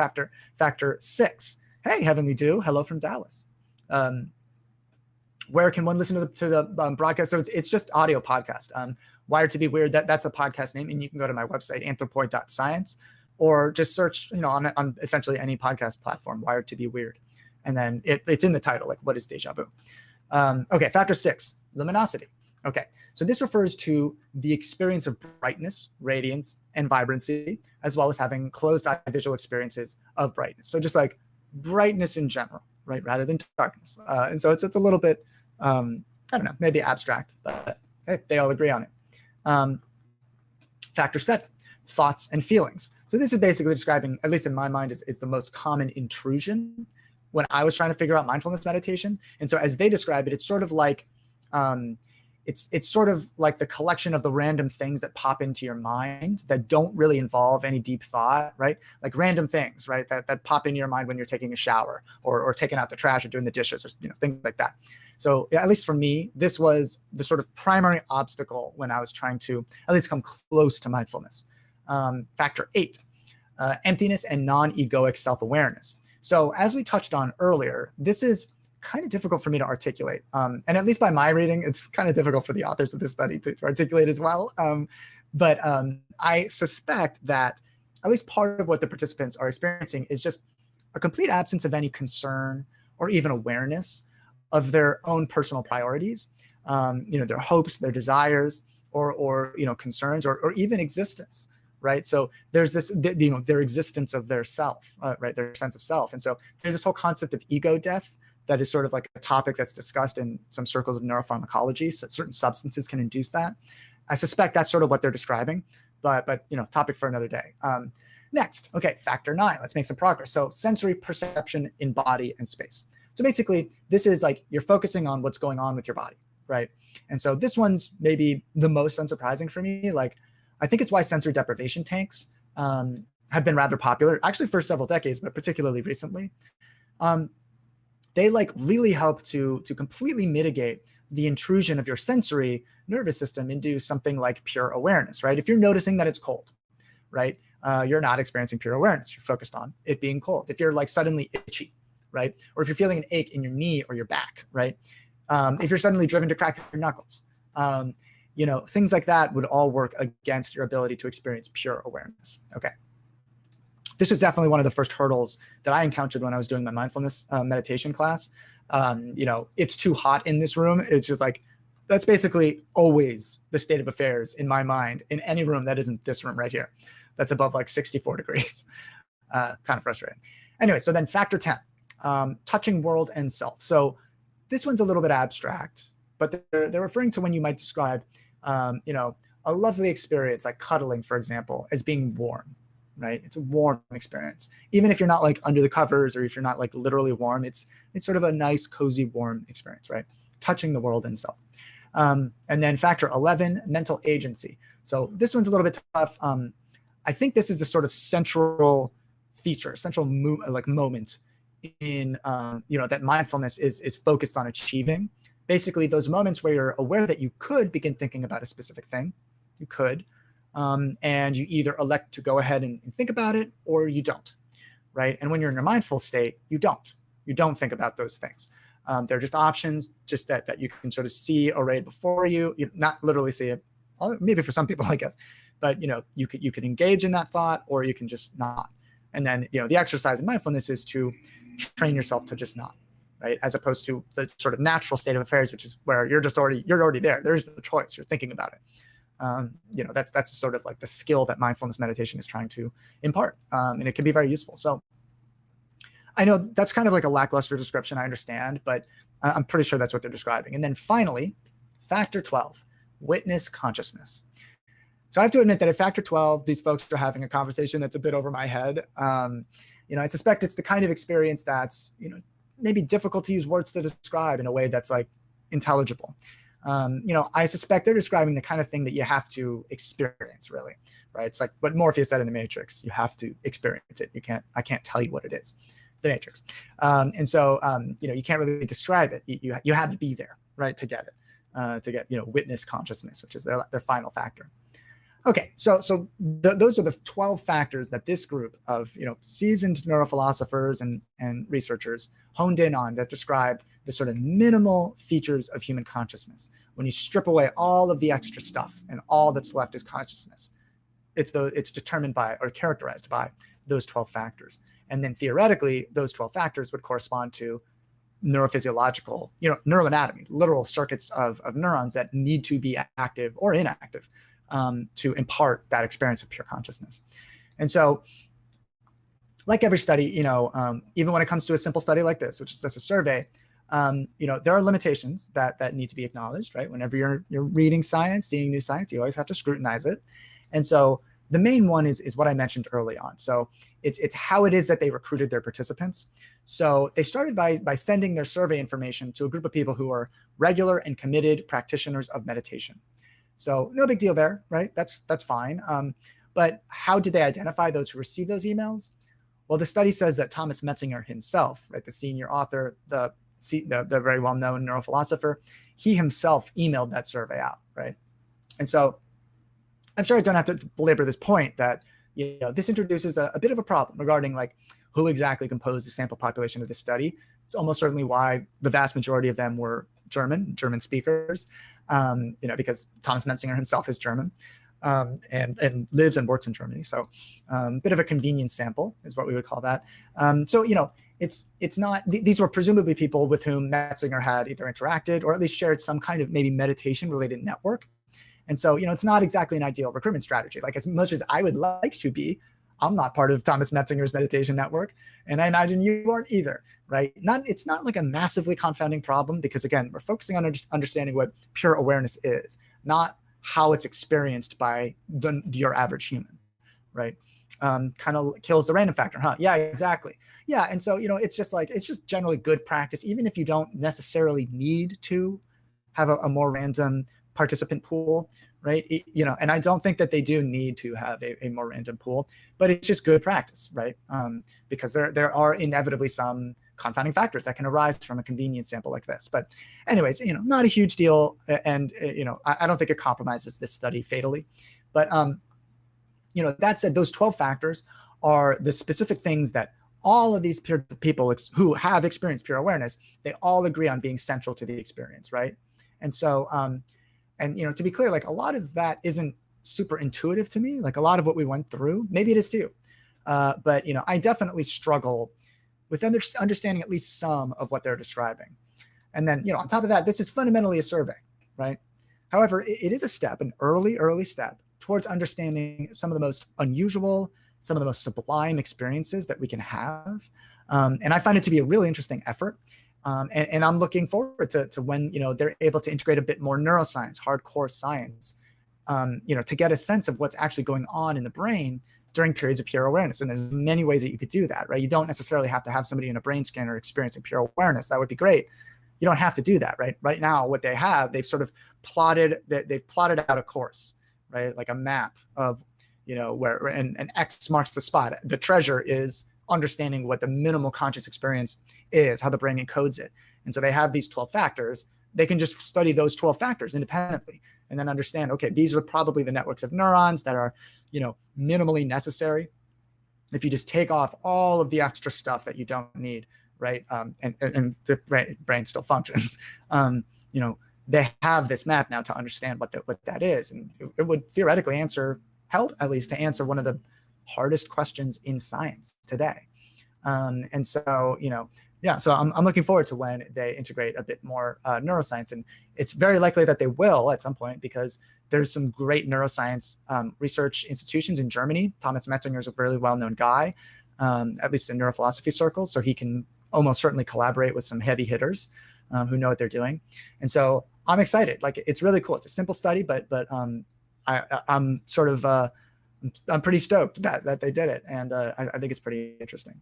Factor 6. Hey, Heavenly Dew, hello from Dallas. Where can one listen to the broadcast? So it's just audio podcast. Wired to be Weird. That's a podcast name, and you can go to my website anthropoid.science, or just search on essentially any podcast platform, Wired to be Weird, and then it's in the title, like what is deja vu. Okay, factor 6, luminosity. Okay, so this refers to the experience of brightness, radiance, and vibrancy, as well as having closed eye visual experiences of brightness. So just like brightness in general, right, rather than darkness. And so it's a little bit, I don't know, maybe abstract, but hey, they all agree on it. Factor 7, thoughts and feelings. So this is basically describing, at least in my mind, is the most common intrusion when I was trying to figure out mindfulness meditation. And so as they describe it, it's sort of like, it's sort of like the collection of the random things that pop into your mind that don't really involve any deep thought, right? Like random things, right? That pop into your mind when you're taking a shower or taking out the trash or doing the dishes, or things like that. So at least for me, this was the sort of primary obstacle when I was trying to at least come close to mindfulness. Factor 8, emptiness and non-egoic self-awareness. So as we touched on earlier, this is kind of difficult for me to articulate. And at least by my reading, it's kind of difficult for the authors of this study to articulate as well. But I suspect that at least part of what the participants are experiencing is just a complete absence of any concern or even awareness of their own personal priorities, their hopes, their desires, or concerns, or even existence. Right. So there's this, their existence of their self, right, their sense of self. And so there's this whole concept of ego death that is sort of like a topic that's discussed in some circles of neuropharmacology. So certain substances can induce that. I suspect that's sort of what they're describing, but topic for another day. Next, okay, factor 9. Let's make some progress. So sensory perception in body and space. So basically, this is like you're focusing on what's going on with your body, right? And so this one's maybe the most unsurprising for me. Like, I think it's why sensory deprivation tanks have been rather popular, actually for several decades, but particularly recently. They like really help to completely mitigate the intrusion of your sensory nervous system into something like pure awareness, right? If you're noticing that it's cold, right, you're not experiencing pure awareness. You're focused on it being cold. If you're like suddenly itchy, right, or if you're feeling an ache in your knee or your back, right, if you're suddenly driven to crack your knuckles, things like that would all work against your ability to experience pure awareness. Okay. This was definitely one of the first hurdles that I encountered when I was doing my mindfulness meditation class. It's too hot in this room. It's just like, that's basically always the state of affairs in my mind in any room that isn't this room right here. That's above like 64 degrees. Kind of frustrating. Anyway, so then factor 10, touching world and self. So this one's a little bit abstract, but they're referring to when you might describe, a lovely experience like cuddling, for example, as being warm, right? It's a warm experience. Even if you're not like under the covers or if you're not like literally warm, it's sort of a nice, cozy, warm experience, right? Touching the world and self. And then factor 11, mental agency. So this one's a little bit tough. I think this is the sort of central feature, moment in, that mindfulness is focused on achieving. Basically, those moments where you're aware that you could begin thinking about a specific thing, you could, and you either elect to go ahead and think about it or you don't, right? And when you're in a mindful state, you don't think about those things. They're just options, just that you can sort of see arrayed before you. You not literally see it, maybe for some people, I guess, but you could engage in that thought or you can just not. And then the exercise in mindfulness is to train yourself to just not. Right, as opposed to the sort of natural state of affairs, which is where you're already there. There's no choice. You're thinking about it. That's sort of like the skill that mindfulness meditation is trying to impart, and it can be very useful. So I know that's kind of like a lackluster description, I understand, but I'm pretty sure that's what they're describing. And then finally, factor 12, witness consciousness. So I have to admit that at factor 12, these folks are having a conversation that's a bit over my head. I suspect it's the kind of experience that's maybe difficult to use words to describe in a way that's like intelligible. I suspect they're describing the kind of thing that you have to experience, really, right? It's like what Morpheus said in The Matrix: you have to experience it. I can't tell you what it is. the Matrix. And so, you can't really describe it. You had to be there, right, to get it, to get, witness consciousness, which is their final factor. Okay, so those are the 12 factors that this group of seasoned neurophilosophers and researchers honed in on that describe the sort of minimal features of human consciousness. When you strip away all of the extra stuff and all that's left is consciousness, it's determined by or characterized by those 12 factors. And then theoretically, those 12 factors would correspond to neurophysiological, neuroanatomy, literal circuits of neurons that need to be active or inactive to impart that experience of pure consciousness. And so, like every study, even when it comes to a simple study like this, which is just a survey, there are limitations that need to be acknowledged, right? Whenever you're reading science, seeing new science, you always have to scrutinize it. And so the main one is what I mentioned early on. So it's how it is that they recruited their participants. So they started by sending their survey information to a group of people who are regular and committed practitioners of meditation. So no big deal there, right? That's fine. But how did they identify those who received those emails? Well, the study says that Thomas Metzinger himself, right, the senior author, the very well-known neurophilosopher, he himself emailed that survey out, right? And so I'm sure I don't have to belabor this point that this introduces a bit of a problem regarding like who exactly composed the sample population of this study. It's almost certainly why the vast majority of them were German speakers, because Thomas Metzinger himself is German and lives and works in Germany. So bit of a convenience sample is what we would call that. It's not, these were presumably people with whom Metzinger had either interacted or at least shared some kind of maybe meditation related network. And so, it's not exactly an ideal recruitment strategy. Like as much as I would like to be, I'm not part of Thomas Metzinger's meditation network. And I imagine you aren't either, right? It's not like a massively confounding problem because again, we're focusing on understanding what pure awareness is, not how it's experienced by your average human, right? Kind of kills the random factor, huh? Yeah, exactly. Yeah, and so, it's just generally good practice, even if you don't necessarily need to have a more random participant pool, right? And I don't think that they do need to have a more random pool, but it's just good practice, right? Because there are inevitably some confounding factors that can arise from a convenience sample like this. But anyways, not a huge deal. And, I don't think it compromises this study fatally. But, that said, those 12 factors are the specific things that all of these people who have experienced pure awareness, they all agree on being central to the experience, right? And so, to be clear, like a lot of that isn't super intuitive to me. Like a lot of what we went through, maybe it is too. But, I definitely struggle with understanding at least some of what they're describing. And then, on top of that, this is fundamentally a survey, right? However, it is a step, an early step towards understanding some of the most unusual, some of the most sublime experiences that we can have. And I find it to be a really interesting effort. And I'm looking forward to when, they're able to integrate a bit more neuroscience, hardcore science, to get a sense of what's actually going on in the brain during periods of pure awareness. And there's many ways that you could do that, right? You don't necessarily have to have somebody in a brain scanner experiencing pure awareness. That would be great. You don't have to do that, right? Right now, what they have, they've sort of plotted out a course, right? Like a map of, where, and X marks the spot. The treasure is understanding what the minimal conscious experience is, how the brain encodes it. And so they have these 12 factors. They can just study those 12 factors independently and then understand, okay, these are probably the networks of neurons that are, minimally necessary. If you just take off all of the extra stuff that you don't need, right? And the brain still functions. They have this map now to understand what that is. And it would theoretically help at least to answer one of the hardest questions in science today. And so, so I'm looking forward to when they integrate a bit more neuroscience. And it's very likely that they will at some point because there's some great neuroscience research institutions in Germany. Thomas Metzinger is a really well-known guy, at least in neurophilosophy circles. So he can almost certainly collaborate with some heavy hitters who know what they're doing. And so I'm excited. Like, it's really cool. It's a simple study, but I'm sort of, I'm pretty stoked that they did it. And I think it's pretty interesting.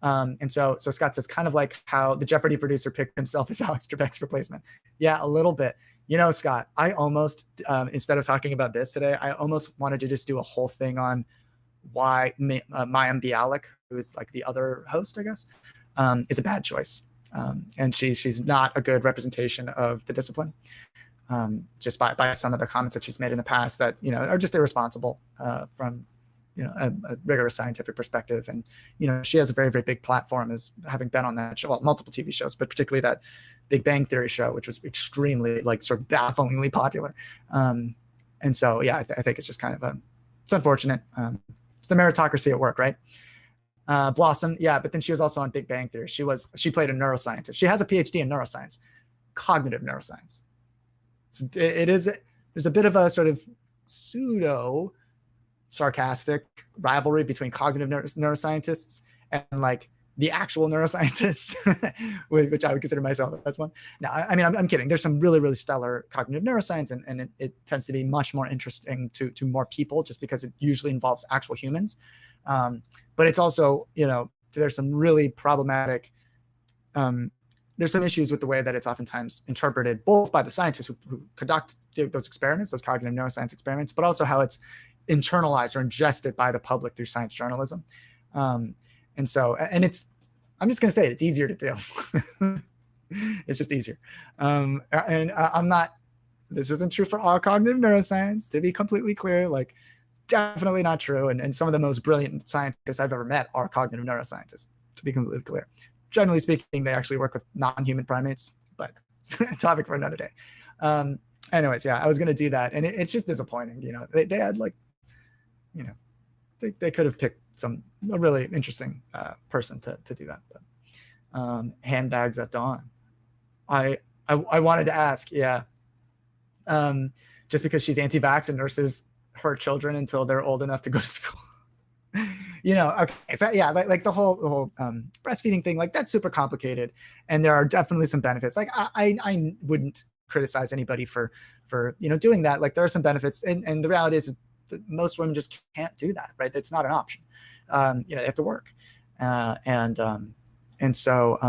And so Scott says, kind of like how the Jeopardy producer picked himself as Alex Trebek's replacement. Yeah, a little bit. Scott, I almost, instead of talking about this today, I almost wanted to just do a whole thing on why Mayim Bialik, who is like the other host, I guess, is a bad choice. And she's not a good representation of the discipline, just by some of the comments that she's made in the past that, you know, are just irresponsible from, you know, a rigorous scientific perspective. And, you know, she has a very, very big platform as having been on that show, well, multiple TV shows, but particularly that Big Bang Theory show, which was extremely, like, sort of bafflingly popular. And so, yeah, I think it's just kind of it's unfortunate. It's the meritocracy at work, right? Blossom, yeah, but then she was also on Big Bang Theory. She played a neuroscientist. She has a PhD in neuroscience, cognitive neuroscience. So there's a bit of a sort of pseudo sarcastic rivalry between cognitive neuroscientists and like the actual neuroscientists, which I would consider myself as one. Now, I mean, I'm kidding. There's some really, really stellar cognitive neuroscience, and it tends to be much more interesting to more people just because it usually involves actual humans. But it's also, you know, there's some really problematic, there's some issues with the way that it's oftentimes interpreted, both by the scientists who conduct those experiments, those cognitive neuroscience experiments, but also how it's internalized or ingested by the public through science journalism. And so, and I'm just going to say it's easier to do. It's just easier. And I'm not, this isn't true for all cognitive neuroscience, to be completely clear, like definitely not true. And some of the most brilliant scientists I've ever met are cognitive neuroscientists, to be completely clear. Generally speaking, they actually work with non-human primates, but topic for another day. Anyways, yeah, I was going to do that. And it's just disappointing. You know, they had like, you know, they could have picked a really interesting person to do that. But handbags at dawn. I wanted to ask, yeah, just because she's anti-vax and nurses her children until they're old enough to go to school. You know, okay, so yeah, like the whole breastfeeding thing, like that's super complicated, and there are definitely some benefits. Like I wouldn't criticize anybody for you know doing that. Like there are some benefits, and the reality is that most women just can't do that, right? It's not an option. You know, they have to work, and so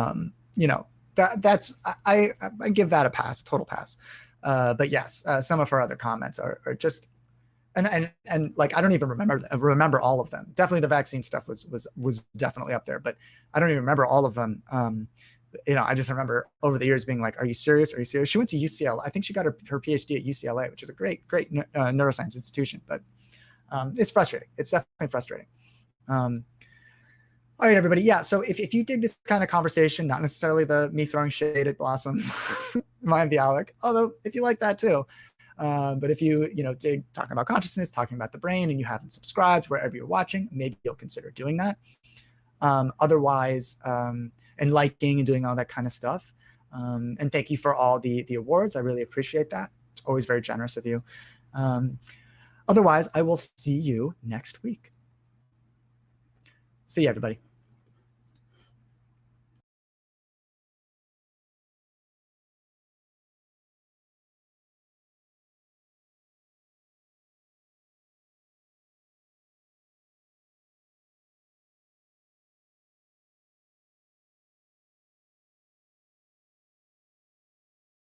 you know that's I give that a pass, total pass. But yes, some of her other comments are just. And like I don't even remember all of them. Definitely the vaccine stuff was definitely up there, but I don't even remember all of them. You know, I just remember over the years being like, "Are you serious? Are you serious?" She went to UCLA. I think she got her PhD at UCLA, which is a great neuroscience institution. But it's frustrating. It's definitely frustrating. All right, everybody. Yeah. So if you dig this kind of conversation, not necessarily me throwing shade at Blossom, Mayim Bialik, although if you like that too. But if you dig talking about consciousness, talking about the brain, and you haven't subscribed wherever you're watching, maybe you'll consider doing that. Otherwise, and liking and doing all that kind of stuff. And thank you for all the awards. I really appreciate that. It's always very generous of you. Otherwise, I will see you next week. See you, everybody.